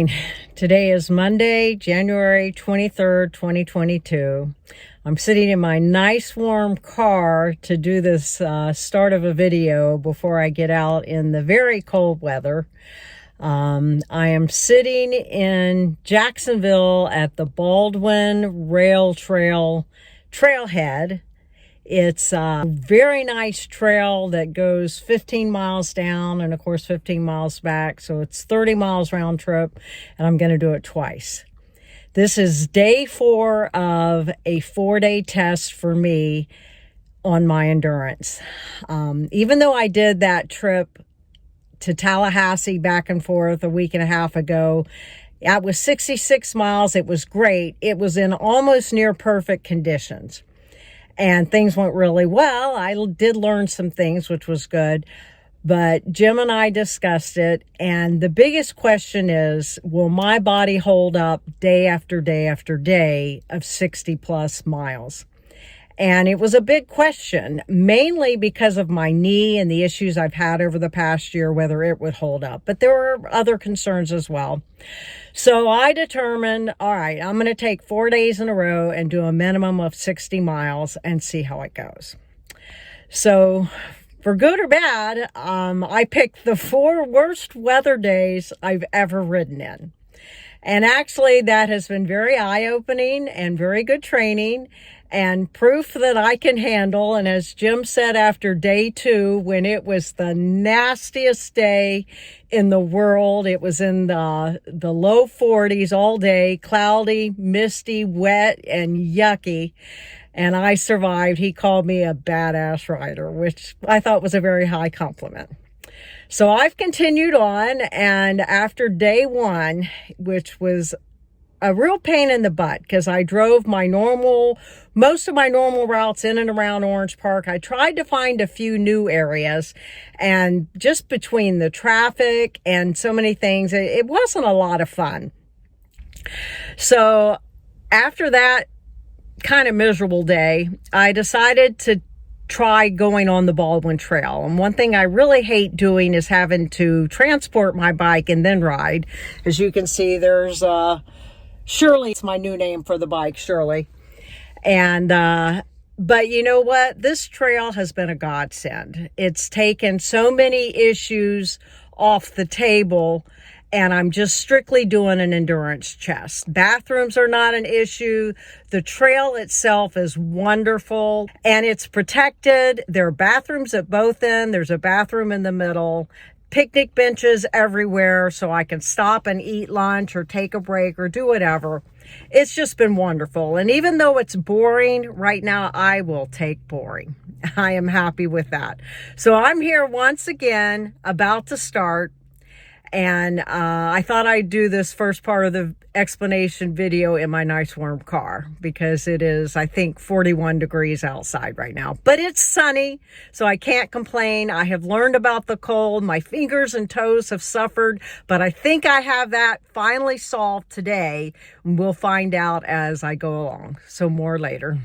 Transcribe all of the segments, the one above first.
morning. Today is Monday, January 23rd, 2022. I'm sitting in my nice warm car to do this start of a video before I get out in the very cold weather. I am sitting in Jacksonville at the Baldwin Rail Trailhead. It's a very nice trail that goes 15 miles down and of course 15 miles back. So it's 30 miles round trip, and I'm going to do it twice. This is day 4 of a 4-day test for me on my endurance. Even though I did that trip to Tallahassee back and forth a week and a half ago, that was 66 miles. It was great. It was in almost near perfect conditions. And things went really well. I did learn some things, which was good. But Jim and I discussed it. And the biggest question is, will my body hold up day after day after day of 60 plus miles? And it was a big question, mainly because of my knee and the issues I've had over the past year, whether it would hold up. But there were other concerns as well. So I determined, all right, I'm going to take 4 days in a row and do a minimum of 60 miles and see how it goes. So for good or bad, I picked the 4 worst weather days I've ever ridden in. And actually, that has been very eye-opening and very good training and proof that I can handle. And as Jim said after day 2, when it was the nastiest day in the world, it was in the low 40s all day, cloudy, misty, wet, and yucky. And I survived. He called me a badass rider, which I thought was a very high compliment. So I've continued on, and after day 1, which was a real pain in the butt because I drove most of my normal routes in and around Orange Park. I tried to find a few new areas, and just between the traffic and so many things, it wasn't a lot of fun. So after that kind of miserable day, I decided to try going on the Baldwin Trail. And one thing I really hate doing is having to transport my bike and then ride. As you can see, there's Shirley. It's my new name for the bike, Shirley. And but you know what? This trail has been a godsend. It's taken so many issues off the table, and I'm just strictly doing an endurance chest. Bathrooms are not an issue. The trail itself is wonderful, and it's protected. There are bathrooms at both ends. There's a bathroom in the middle. Picnic benches everywhere, so I can stop and eat lunch or take a break or do whatever. It's just been wonderful. And even though it's boring right now, I will take boring. I am happy with that. So I'm here once again, about to start. And I thought I'd do this first part of the explanation video in my nice warm car because it is, I think, 41 degrees outside right now. But it's sunny, so I can't complain. I have learned about the cold. My fingers and toes have suffered, but I think I have that finally solved today. We'll find out as I go along. So more later.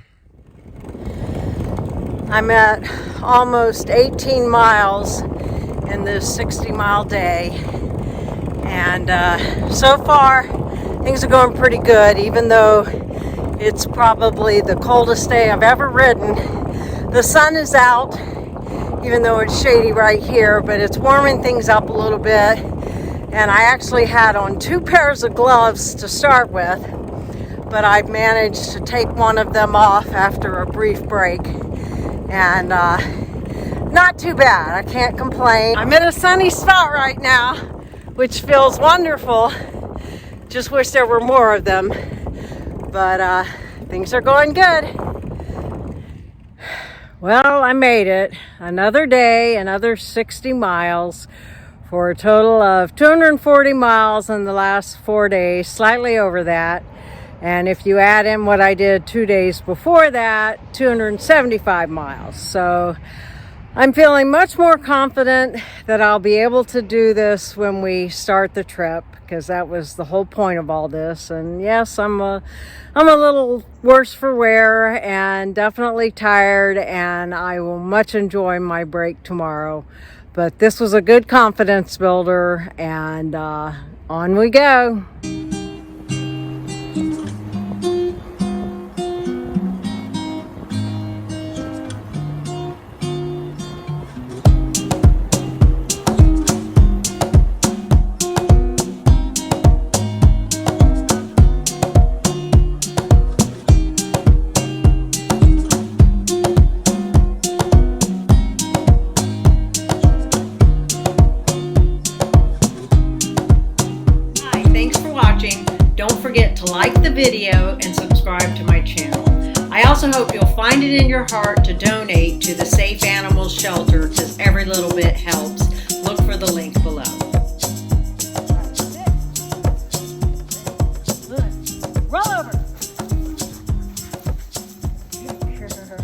I'm at almost 18 miles in this 60-mile day. And so far, things are going pretty good, even though it's probably the coldest day I've ever ridden. The sun is out, even though it's shady right here, but it's warming things up a little bit. And I actually had on 2 pairs of gloves to start with, but I've managed to take one of them off after a brief break. And not too bad, I can't complain. I'm in a sunny spot right now, which feels wonderful. Just wish there were more of them. But things are going good. Well, I made it. Another day, another 60 miles for a total of 240 miles in the last 4 days, slightly over that. And if you add in what I did 2 days before that, 275 miles. So I'm feeling much more confident that I'll be able to do this when we start the trip, because that was the whole point of all this. And yes, I'm a little worse for wear and definitely tired, and I will much enjoy my break tomorrow. But this was a good confidence builder, and On we go. Thanks for watching. Don't forget to like the video and subscribe to my channel. I also hope you'll find it in your heart to donate to the Safe Animals Shelter, because every little bit helps. Look for the link below. Roll over. Good girl.